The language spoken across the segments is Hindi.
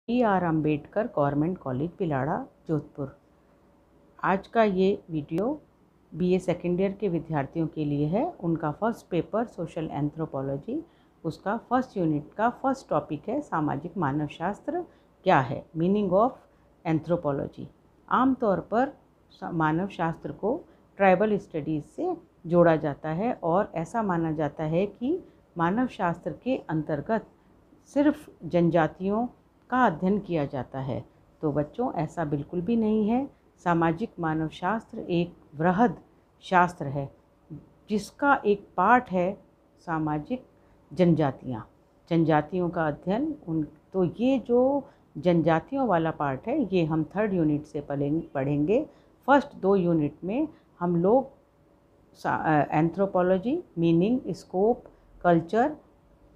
BR Ambedkar government college Pilada Jodhpur. आज का ये वीडियो BA सेकेंड ईयर के विद्यार्थियों के लिए है। उनका फर्स्ट पेपर सोशल एंथ्रोपोलॉजी, उसका फर्स्ट यूनिट का फर्स्ट टॉपिक है सामाजिक मानवशास्त्र क्या है, मीनिंग ऑफ एंथ्रोपोलॉजी। आमतौर पर मानव शास्त्र को ट्राइबल स्टडीज़ से जोड़ा जाता है और ऐसा माना जाता है कि मानव शास्त्र के अंतर्गत सिर्फ जनजातियों का अध्ययन किया जाता है। तो बच्चों, ऐसा बिल्कुल भी नहीं है। सामाजिक मानव शास्त्र एक वृहद शास्त्र है जिसका एक पार्ट है सामाजिक जनजातियों का अध्ययन। तो ये जो जनजातियों वाला पार्ट है ये हम थर्ड यूनिट से पढ़ेंगे। फर्स्ट 2 यूनिट में हम लोग anthropology, meaning, scope, culture,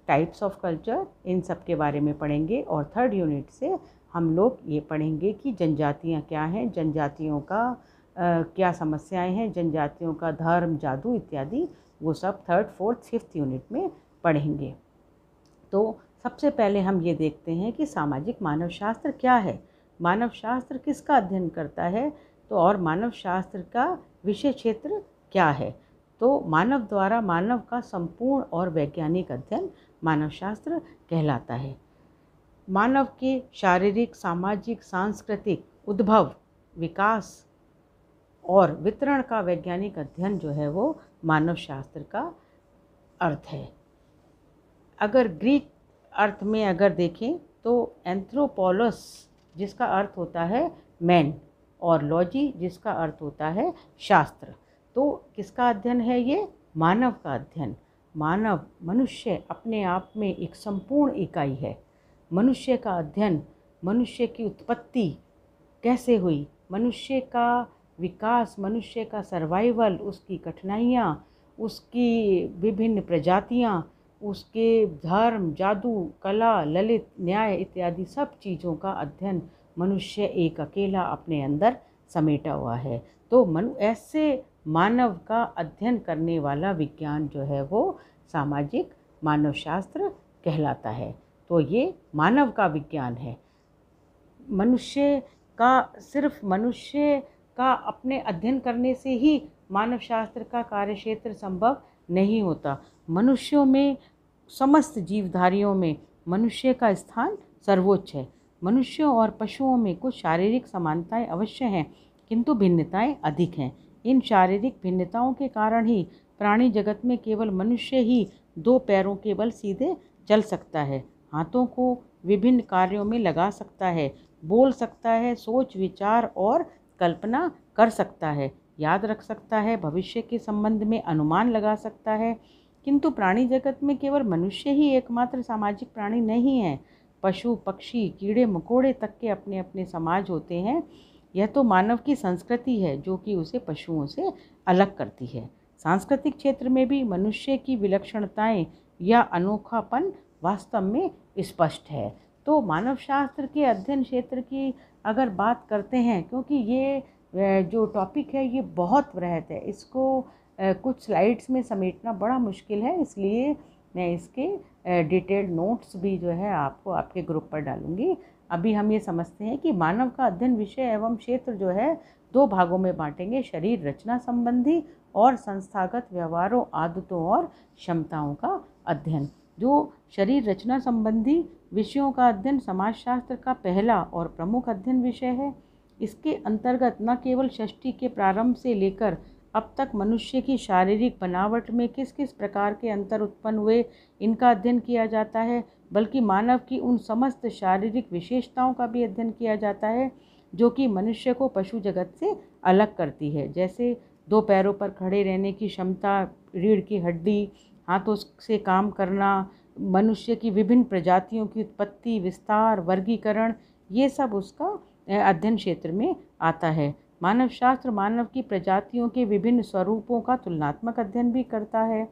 types of culture, इन सब के बारे में पढ़ेंगे और थर्ड यूनिट से हम लोग ये पढ़ेंगे कि जनजातियाँ क्या हैं, जनजातियों का क्या समस्याएं हैं, जनजातियों का धर्म, जादू इत्यादि, वो सब थर्ड, फोर्थ, फिफ्थ यूनिट में पढ़ेंगे। तो सबसे पहले हम ये देखते हैं कि सामाजिक मानव शास्त्र क्या है, मानव शास्त्र किसका अध्ययन करता है, तो और मानव शास्त्र का विषय क्षेत्र क्या है। तो मानव द्वारा मानव का संपूर्ण और वैज्ञानिक अध्ययन मानव शास्त्र कहलाता है। मानव के शारीरिक, सामाजिक, सांस्कृतिक उद्भव, विकास और वितरण का वैज्ञानिक अध्ययन जो है वो मानव शास्त्र का अर्थ है। अगर ग्रीक अर्थ में अगर देखें तो एंथ्रोपोलोस जिसका अर्थ होता है मैन और लॉजी जिसका अर्थ होता है शास्त्र। तो किसका अध्ययन है ये? मानव का अध्ययन। मानव, मनुष्य अपने आप में एक संपूर्ण इकाई है। मनुष्य का अध्ययन, मनुष्य की उत्पत्ति कैसे हुई, मनुष्य का विकास, मनुष्य का सर्वाइवल, उसकी कठिनाइयाँ, उसकी विभिन्न प्रजातियाँ, उसके धर्म, जादू, कला, ललित, न्याय इत्यादि सब चीज़ों का अध्ययन मनुष्य एक अकेला अपने अंदर समेटा हुआ है। तो ऐसे मानव का अध्ययन करने वाला विज्ञान जो है वो सामाजिक मानव शास्त्र कहलाता है। तो ये मानव का विज्ञान है। सिर्फ मनुष्य का अपने अध्ययन करने से ही मानव शास्त्र का कार्यक्षेत्र संभव नहीं होता। मनुष्यों में, समस्त जीवधारियों में मनुष्य का स्थान सर्वोच्च है। मनुष्यों और पशुओं में कुछ शारीरिक समानताएं अवश्य हैं, किंतु भिन्नताएं अधिक हैं। इन शारीरिक भिन्नताओं के कारण ही प्राणी जगत में केवल मनुष्य ही 2 पैरों के बल सीधे चल सकता है, हाथों को विभिन्न कार्यों में लगा सकता है, बोल सकता है, सोच विचार और कल्पना कर सकता है, याद रख सकता है, भविष्य के संबंध में अनुमान लगा सकता है। किंतु प्राणी जगत में केवल मनुष्य ही एकमात्र सामाजिक प्राणी नहीं है। पशु, पक्षी, कीड़े मकोड़े तक के अपने अपने समाज होते हैं। यह तो मानव की संस्कृति है जो कि उसे पशुओं से अलग करती है। सांस्कृतिक क्षेत्र में भी मनुष्य की विलक्षणताएं या अनोखापन वास्तव में स्पष्ट है। तो मानव शास्त्र के अध्ययन क्षेत्र की अगर बात करते हैं, क्योंकि ये जो टॉपिक है ये बहुत वृहद है, इसको कुछ स्लाइड्स में समेटना बड़ा मुश्किल है, इसलिए मैं इसके डिटेल्ड नोट्स भी जो है आपको आपके ग्रुप पर डालूंगी। अभी हम ये समझते हैं कि मानव का अध्ययन विषय एवं क्षेत्र जो है 2 भागों में बांटेंगे, शरीर रचना संबंधी और संस्थागत व्यवहारों, आदतों और क्षमताओं का अध्ययन। जो शरीर रचना संबंधी विषयों का अध्ययन समाजशास्त्र का पहला और प्रमुख अध्ययन विषय है। इसके अंतर्गत न केवल सृष्टि के प्रारंभ से लेकर अब तक मनुष्य की शारीरिक बनावट में किस किस प्रकार के अंतर उत्पन्न हुए इनका अध्ययन किया जाता है, बल्कि मानव की उन समस्त शारीरिक विशेषताओं का भी अध्ययन किया जाता है जो कि मनुष्य को पशु जगत से अलग करती है, जैसे 2 पैरों पर खड़े रहने की क्षमता, रीढ़ की हड्डी, हाथों से काम करना, मनुष्य की विभिन्न प्रजातियों की उत्पत्ति, विस्तार, वर्गीकरण, ये सब उसका अध्ययन क्षेत्र में आता है। मानव शास्त्र मानव की प्रजातियों के विभिन्न स्वरूपों का तुलनात्मक अध्ययन भी करता है।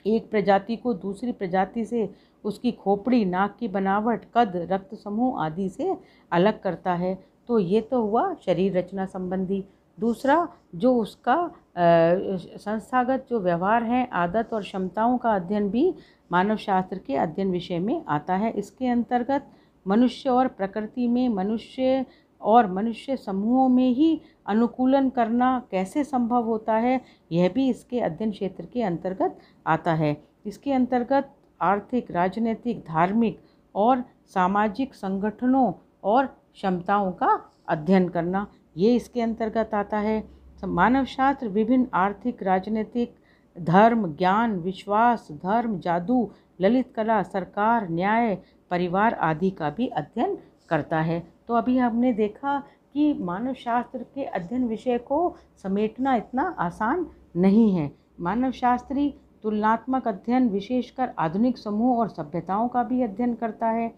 एक प्रजाति को दूसरी प्रजाति से उसकी खोपड़ी, नाक की बनावट, कद, रक्त समूह आदि से अलग करता है। तो ये तो हुआ शरीर रचना संबंधी। दूसरा जो उसका संस्थागत जो व्यवहार है, आदत और क्षमताओं का अध्ययन भी मानव शास्त्र के अध्ययन विषय में आता है। इसके अंतर्गत मनुष्य और प्रकृति में, मनुष्य और मनुष्य समूहों में ही अनुकूलन करना कैसे संभव होता है, यह भी इसके अध्ययन क्षेत्र के अंतर्गत आता है। इसके अंतर्गत आर्थिक, राजनीतिक, धार्मिक और सामाजिक संगठनों और क्षमताओं का अध्ययन करना, ये इसके अंतर्गत आता है। मानव शास्त्र विभिन्न आर्थिक, राजनीतिक, धर्म, ज्ञान, विश्वास, धर्म, जादू, ललित कला, सरकार, न्याय, परिवार आदि का भी अध्ययन करता है। तो अभी हमने देखा कि मानव शास्त्र के अध्ययन विषय को समेटना इतना आसान नहीं है। मानव शास्त्री तुलनात्मक अध्ययन, विशेषकर आधुनिक समूह और सभ्यताओं का भी अध्ययन करता है।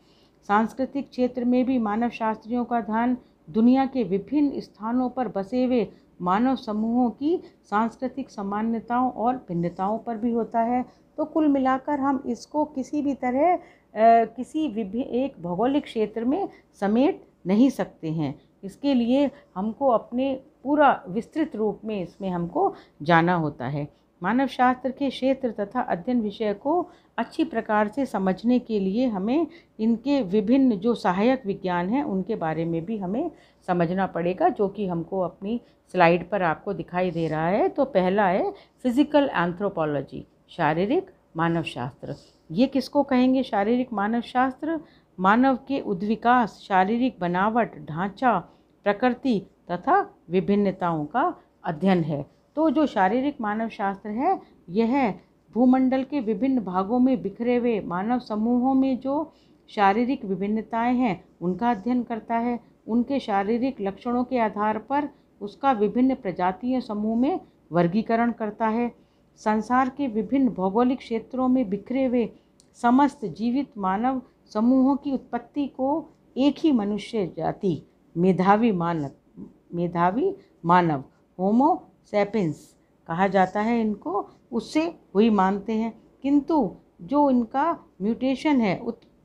सांस्कृतिक क्षेत्र में भी मानव शास्त्रियों का ध्यान दुनिया के विभिन्न स्थानों पर बसे हुए मानव समूहों की सांस्कृतिक सामान्यताओं और भिन्नताओं पर भी होता है। तो कुल मिलाकर हम इसको किसी भी तरह एक भौगोलिक क्षेत्र में समेट नहीं सकते हैं। इसके लिए हमको अपने पूरा विस्तृत रूप में इसमें हमको जाना होता है। मानव शास्त्र के क्षेत्र तथा अध्ययन विषय को अच्छी प्रकार से समझने के लिए हमें इनके विभिन्न जो सहायक विज्ञान हैं उनके बारे में भी हमें समझना पड़ेगा, जो कि हमको अपनी स्लाइड पर आपको दिखाई दे रहा है। तो पहला है फिजिकल एंथ्रोपोलॉजी, शारीरिक मानव शास्त्र। ये किसको कहेंगे शारीरिक मानव शास्त्र? मानव के उद्विकास, शारीरिक बनावट, ढांचा, प्रकृति तथा विभिन्नताओं का अध्ययन है। तो जो शारीरिक मानव शास्त्र है यह भूमंडल के विभिन्न भागों में बिखरे हुए मानव समूहों में जो शारीरिक विभिन्नताएं हैं उनका अध्ययन करता है। उनके शारीरिक लक्षणों के आधार पर उसका विभिन्न प्रजातीय समूह में वर्गीकरण करता है। संसार के विभिन्न भौगोलिक क्षेत्रों में बिखरे हुए समस्त जीवित मानव समूहों की उत्पत्ति को एक ही मनुष्य जाति, मेधावी मानव होमो सैपियंस कहा जाता है, इनको उससे हुई मानते हैं। किंतु जो इनका म्यूटेशन है,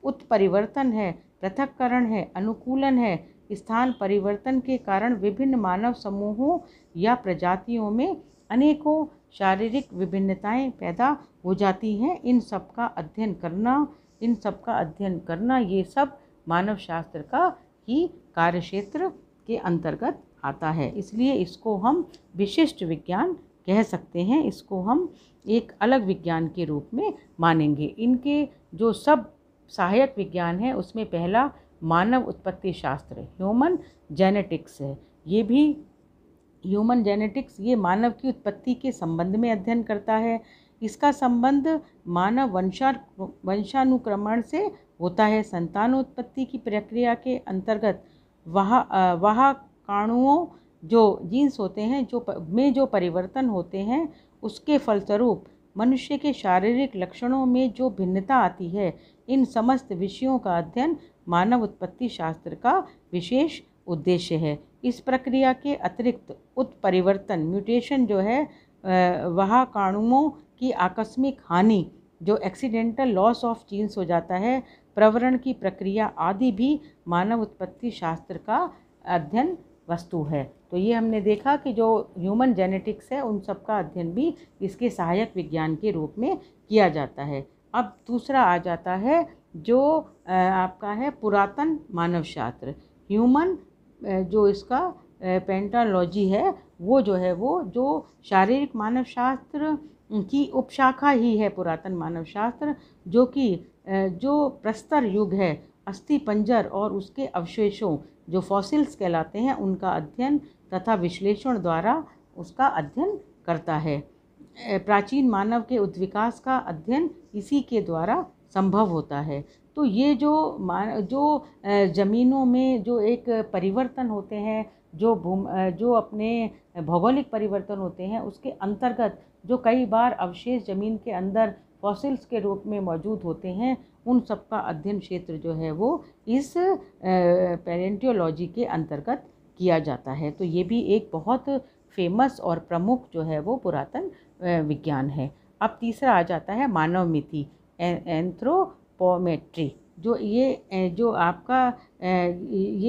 उत्परिवर्तन है, पृथक्करण है, अनुकूलन है, स्थान परिवर्तन के कारण विभिन्न मानव समूहों या प्रजातियों में अनेकों शारीरिक विभिन्नताएं पैदा हो जाती हैं। इन सब का अध्ययन करना ये सब मानव शास्त्र का ही कार्यक्षेत्र के अंतर्गत आता है। इसलिए इसको हम विशिष्ट विज्ञान कह सकते हैं, इसको हम एक अलग विज्ञान के रूप में मानेंगे। इनके जो सब सहायक विज्ञान है उसमें पहला मानव उत्पत्ति शास्त्र, ह्यूमन जेनेटिक्स है। ये भी ह्यूमन जेनेटिक्स ये मानव की उत्पत्ति के संबंध में अध्ययन करता है। इसका संबंध मानव वंशानुक्रमण से होता है। संतानोत्पत्ति की प्रक्रिया के अंतर्गत वह काणुओं जो जीन्स होते हैं जो परिवर्तन होते हैं, उसके फलस्वरूप मनुष्य के शारीरिक लक्षणों में जो भिन्नता आती है, इन समस्त विषयों का अध्ययन मानव उत्पत्ति शास्त्र का विशेष उद्देश्य है। इस प्रक्रिया के अतिरिक्त उत्परिवर्तन, म्यूटेशन जो है, वह काणुओं की आकस्मिक हानि जो एक्सीडेंटल लॉस ऑफ जीन्स हो जाता है, प्रवरण की प्रक्रिया आदि भी मानव उत्पत्ति शास्त्र का अध्ययन वस्तु है। तो ये हमने देखा कि जो ह्यूमन जेनेटिक्स है उन सब का अध्ययन भी इसके सहायक विज्ञान के रूप में किया जाता है। अब दूसरा आ जाता है जो आपका है पुरातन मानव शास्त्र, ह्यूमन जो इसका पेंटालॉजी है, वो जो शारीरिक मानव शास्त्र की उपशाखा ही है पुरातन मानव शास्त्र, जो कि जो प्रस्तर युग है, अस्थि पंजर और उसके अवशेषों जो फॉसिल्स कहलाते हैं उनका अध्ययन तथा विश्लेषण द्वारा उसका अध्ययन करता है। प्राचीन मानव के उद्विकास का अध्ययन इसी के द्वारा संभव होता है। तो ये जो ज़मीनों में जो एक परिवर्तन होते हैं, जो अपने भौगोलिक परिवर्तन होते हैं, उसके अंतर्गत जो कई बार अवशेष ज़मीन के अंदर फॉसिल्स के रूप में मौजूद होते हैं, उन सब का अध्ययन क्षेत्र जो है वो इस पैलेंटियोलॉजी के अंतर्गत किया जाता है। तो ये भी एक बहुत फेमस और प्रमुख जो है वो पुरातन विज्ञान है। अब तीसरा आ जाता है मानव मिति, एंथ्रोपोमेट्री। ये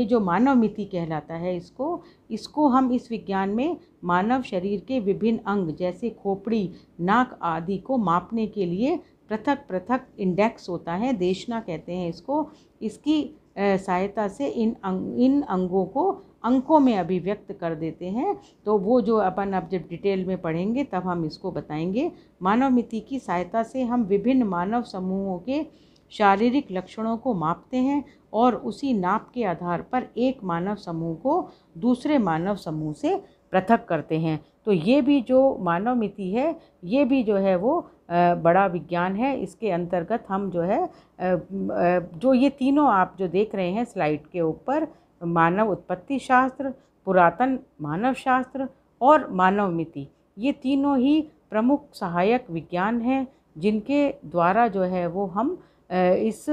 जो मानव मिति कहलाता है, इसको हम इस विज्ञान में मानव शरीर के विभिन्न अंग जैसे खोपड़ी, नाक आदि को मापने के लिए पृथक पृथक इंडेक्स होता है, देशना कहते हैं इसको। इसकी सहायता से इन अंगों को अंकों में अभिव्यक्त कर देते हैं। तो वो जो अपन अब जब डिटेल में पढ़ेंगे तब हम इसको बताएंगे। मानव मिति की सहायता से हम विभिन्न मानव समूहों के शारीरिक लक्षणों को मापते हैं और उसी नाप के आधार पर एक मानव समूह को दूसरे मानव समूह से पृथक करते हैं। तो ये भी जो मानव मिति है, ये भी जो है वो बड़ा विज्ञान है। इसके अंतर्गत हम जो है जो ये तीनों आप जो देख रहे हैं स्लाइड के ऊपर, मानव उत्पत्ति शास्त्र, पुरातन मानव शास्त्र और मानव मिति, ये तीनों ही प्रमुख सहायक विज्ञान हैं जिनके द्वारा जो है वो हम इस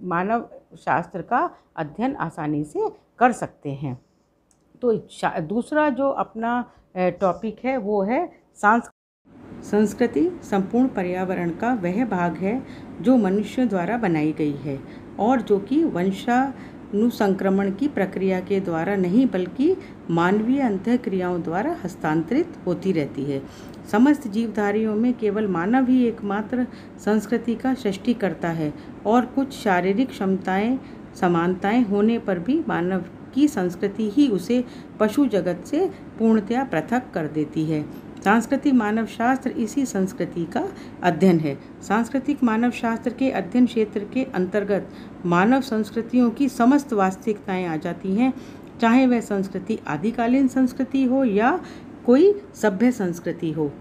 मानव शास्त्र का अध्ययन आसानी से कर सकते हैं। तो दूसरा जो अपना टॉपिक है वो है संस्कृति संपूर्ण पर्यावरण का वह भाग है जो मनुष्यों द्वारा बनाई गई है और जो कि वंशानुसंक्रमण की प्रक्रिया के द्वारा नहीं बल्कि मानवीय अंतःक्रियाओं द्वारा हस्तांतरित होती रहती है। समस्त जीवधारियों में केवल मानव ही एकमात्र संस्कृति का सृष्टि करता है और कुछ शारीरिक क्षमताएं समानताएं होने पर भी मानव की संस्कृति ही उसे पशु जगत से पूर्णतया पृथक कर देती है। सांस्कृतिक मानव शास्त्र इसी संस्कृति का अध्ययन है। सांस्कृतिक मानव शास्त्र के अध्ययन क्षेत्र के अंतर्गत मानव संस्कृतियों की समस्त वास्तविकताएं आ जाती हैं, चाहे वह संस्कृति आदिकालीन संस्कृति हो या कोई सभ्य संस्कृति हो।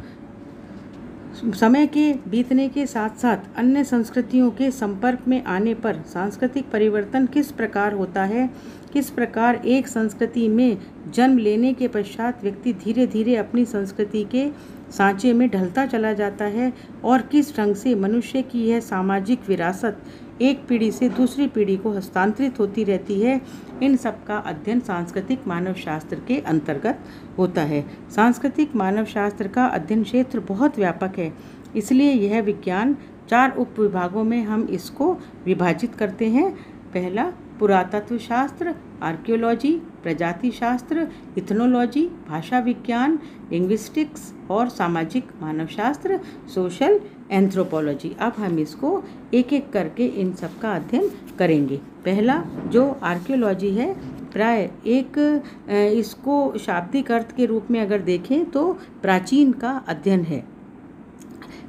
समय के बीतने के साथ साथ अन्य संस्कृतियों के संपर्क में आने पर सांस्कृतिक परिवर्तन किस प्रकार होता है, किस प्रकार एक संस्कृति में जन्म लेने के पश्चात व्यक्ति धीरे धीरे अपनी संस्कृति के सांचे में ढलता चला जाता है और किस ढंग से मनुष्य की यह सामाजिक विरासत एक पीढ़ी से दूसरी पीढ़ी को हस्तांतरित होती रहती है, इन सब का अध्ययन सांस्कृतिक मानव शास्त्र के अंतर्गत होता है। सांस्कृतिक मानव शास्त्र का अध्ययन क्षेत्र बहुत व्यापक है, इसलिए यह विज्ञान 4 उप विभागों में हम इसको विभाजित करते हैं। पहला पुरातत्व शास्त्र, आर्कियोलॉजी, प्रजाति शास्त्र, इथनोलॉजी, भाषा विज्ञान, लिंग्विस्टिक्स और सामाजिक मानव शास्त्र, सोशल एंथ्रोपोलॉजी। अब हम इसको एक एक करके इन सब का अध्ययन करेंगे। पहला जो आर्कियोलॉजी है, प्राय एक इसको शाब्दिक अर्थ के रूप में अगर देखें तो प्राचीन का अध्ययन है,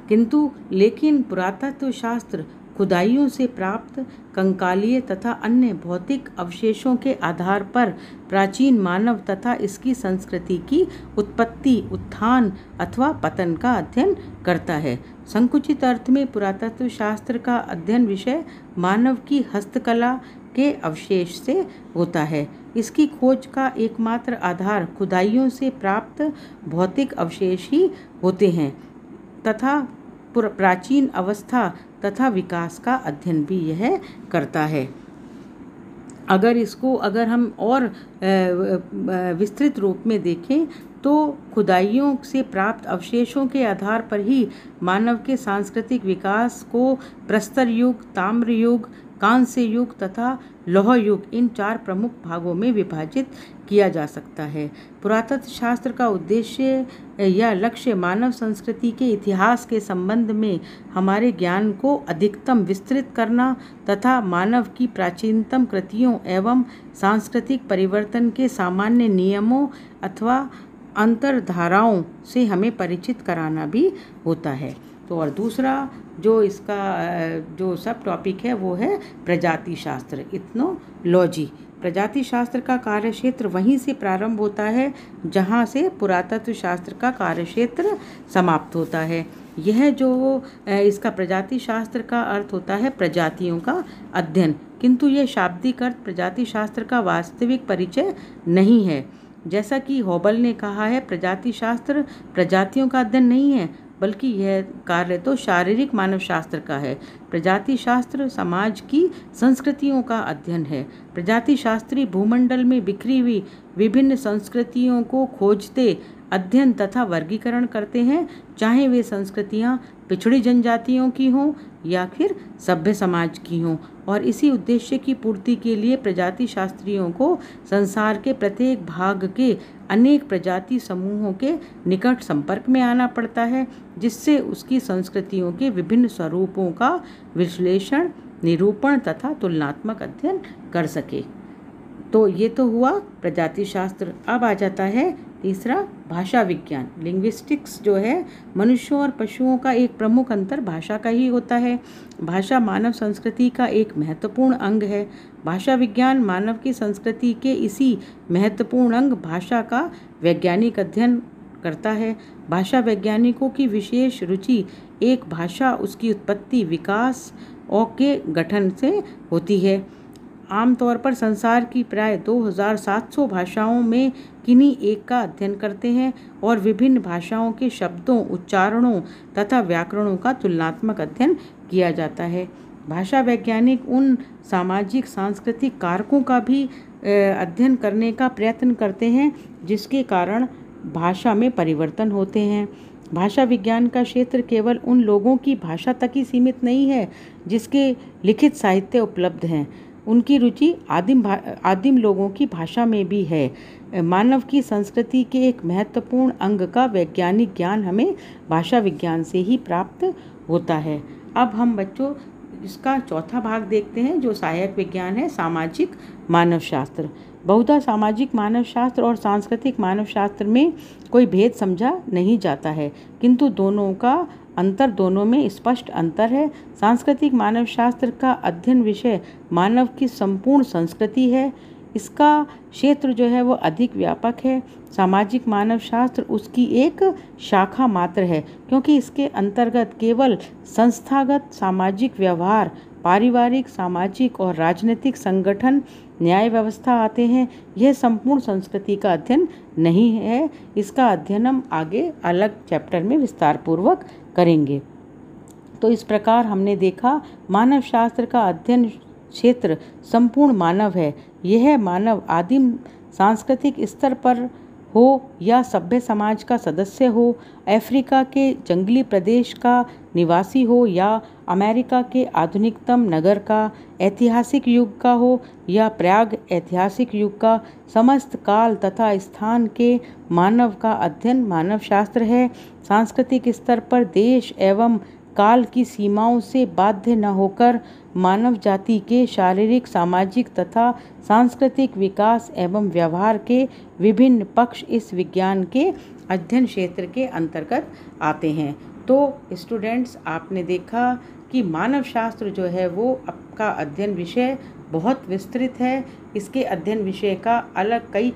किंतु लेकिन पुरातत्व शास्त्र खुदाइयों से प्राप्त कंकालीय तथा अन्य भौतिक अवशेषों के आधार पर प्राचीन मानव तथा इसकी संस्कृति की उत्पत्ति, उत्थान अथवा पतन का अध्ययन करता है। संकुचित अर्थ में पुरातत्व शास्त्र का अध्ययन विषय मानव की हस्तकला के अवशेष से होता है। इसकी खोज का एकमात्र आधार खुदाइयों से प्राप्त भौतिक अवशेष ही होते हैं तथा प्राचीन अवस्था तथा विकास का अध्ययन भी यह करता है। अगर हम और विस्तृत रूप में देखें तो खुदाइयों से प्राप्त अवशेषों के आधार पर ही मानव के सांस्कृतिक विकास को प्रस्तर युग, ताम्र युग, कांस्य युग तथा लौह युग, इन 4 प्रमुख भागों में विभाजित किया जा सकता है। पुरातत्व शास्त्र का उद्देश्य या लक्ष्य मानव संस्कृति के इतिहास के संबंध में हमारे ज्ञान को अधिकतम विस्तृत करना तथा मानव की प्राचीनतम कृतियों एवं सांस्कृतिक परिवर्तन के सामान्य नियमों अथवा अंतर्धाराओं से हमें परिचित कराना भी होता है। तो और दूसरा जो इसका जो सब टॉपिक है वो है प्रजाति शास्त्र, इथनोलॉजी। प्रजाति शास्त्र का कार्यक्षेत्र वहीं से प्रारंभ होता है जहाँ से पुरातत्व शास्त्र का कार्यक्षेत्र समाप्त होता है। यह जो इसका प्रजाति शास्त्र का अर्थ होता है प्रजातियों का अध्ययन, किंतु यह शाब्दिक अर्थ प्रजाति शास्त्र का वास्तविक परिचय नहीं है। जैसा कि हॉबल ने कहा है, प्रजाति शास्त्र प्रजातियों का अध्ययन नहीं है बल्कि यह कार्य तो शारीरिक मानव शास्त्र का है। प्रजाति शास्त्र समाज की संस्कृतियों का अध्ययन है। प्रजाति शास्त्री भूमंडल में बिखरी हुई विभिन्न संस्कृतियों को खोजते, अध्ययन तथा वर्गीकरण करते हैं, चाहे वे संस्कृतियाँ पिछड़ी जनजातियों की हों या फिर सभ्य समाज की हों। और इसी उद्देश्य की पूर्ति के लिए प्रजाति शास्त्रियों को संसार के प्रत्येक भाग के अनेक प्रजाति समूहों के निकट संपर्क में आना पड़ता है, जिससे उसकी संस्कृतियों के विभिन्न स्वरूपों का विश्लेषण, निरूपण तथा तुलनात्मक अध्ययन कर सके। तो ये तो हुआ प्रजाति शास्त्र। अब आ जाता है तीसरा भाषा विज्ञान। लिंग्विस्टिक्स जो है, मनुष्यों और पशुओं का एक प्रमुख अंतर भाषा का ही होता है। भाषा मानव संस्कृति का एक महत्वपूर्ण अंग है। भाषा विज्ञान मानव की संस्कृति के इसी महत्वपूर्ण अंग भाषा का वैज्ञानिक अध्ययन करता है। भाषा वैज्ञानिकों की विशेष रुचि एक भाषा, उसकी उत्पत्ति, विकास और के गठन से होती है। आमतौर पर संसार की प्राय 2700 भाषाओं में किन्हीं एक का अध्ययन करते हैं और विभिन्न भाषाओं के शब्दों, उच्चारणों तथा व्याकरणों का तुलनात्मक अध्ययन किया जाता है। भाषा वैज्ञानिक उन सामाजिक सांस्कृतिक कारकों का भी अध्ययन करने का प्रयत्न करते हैं जिसके कारण भाषा में परिवर्तन होते हैं। भाषा विज्ञान का क्षेत्र केवल उन लोगों की भाषा तक ही सीमित नहीं है जिसके लिखित साहित्य उपलब्ध हैं। उनकी रुचि आदिम लोगों की भाषा में भी है। मानव की संस्कृति के एक महत्वपूर्ण अंग का वैज्ञानिक ज्ञान हमें भाषा विज्ञान से ही प्राप्त होता है। अब हम बच्चों इसका चौथा भाग देखते हैं जो सहायक विज्ञान है, सामाजिक मानवशास्त्र। बहुधा सामाजिक मानवशास्त्र और सांस्कृतिक मानवशास्त्र में कोई भेद समझा नहीं जाता है, किंतु दोनों में स्पष्ट अंतर है। सांस्कृतिक मानवशास्त्र का अध्ययन विषय मानव की संपूर्ण संस्कृति है। इसका क्षेत्र जो है वो अधिक व्यापक है। सामाजिक मानवशास्त्र उसकी एक शाखा मात्र है, क्योंकि इसके अंतर्गत केवल संस्थागत सामाजिक व्यवहार, पारिवारिक, सामाजिक और राजनीतिक संगठन, न्याय व्यवस्था आते हैं। यह संपूर्ण संस्कृति का अध्ययन नहीं है। इसका अध्ययन हम आगे अलग चैप्टर में विस्तार पूर्वक करेंगे। तो इस प्रकार हमने देखा मानव शास्त्र का अध्ययन क्षेत्र संपूर्ण मानव है। यह मानव आदिम सांस्कृतिक स्तर पर हो या सभ्य समाज का सदस्य हो, अफ्रीका के जंगली प्रदेश का निवासी हो या अमेरिका के आधुनिकतम नगर का, ऐतिहासिक युग का हो या प्राग ऐतिहासिक युग का, समस्त काल तथा स्थान के मानव का अध्ययन मानव शास्त्र है। सांस्कृतिक स्तर पर देश एवं काल की सीमाओं से बाध्य न होकर मानव जाति के शारीरिक, सामाजिक तथा सांस्कृतिक विकास एवं व्यवहार के विभिन्न पक्ष इस विज्ञान के अध्ययन क्षेत्र के अंतर्गत आते हैं। तो स्टूडेंट्स, आपने देखा कि मानव शास्त्र जो है वो आपका अध्ययन विषय बहुत विस्तृत है। इसके अध्ययन विषय का अलग कई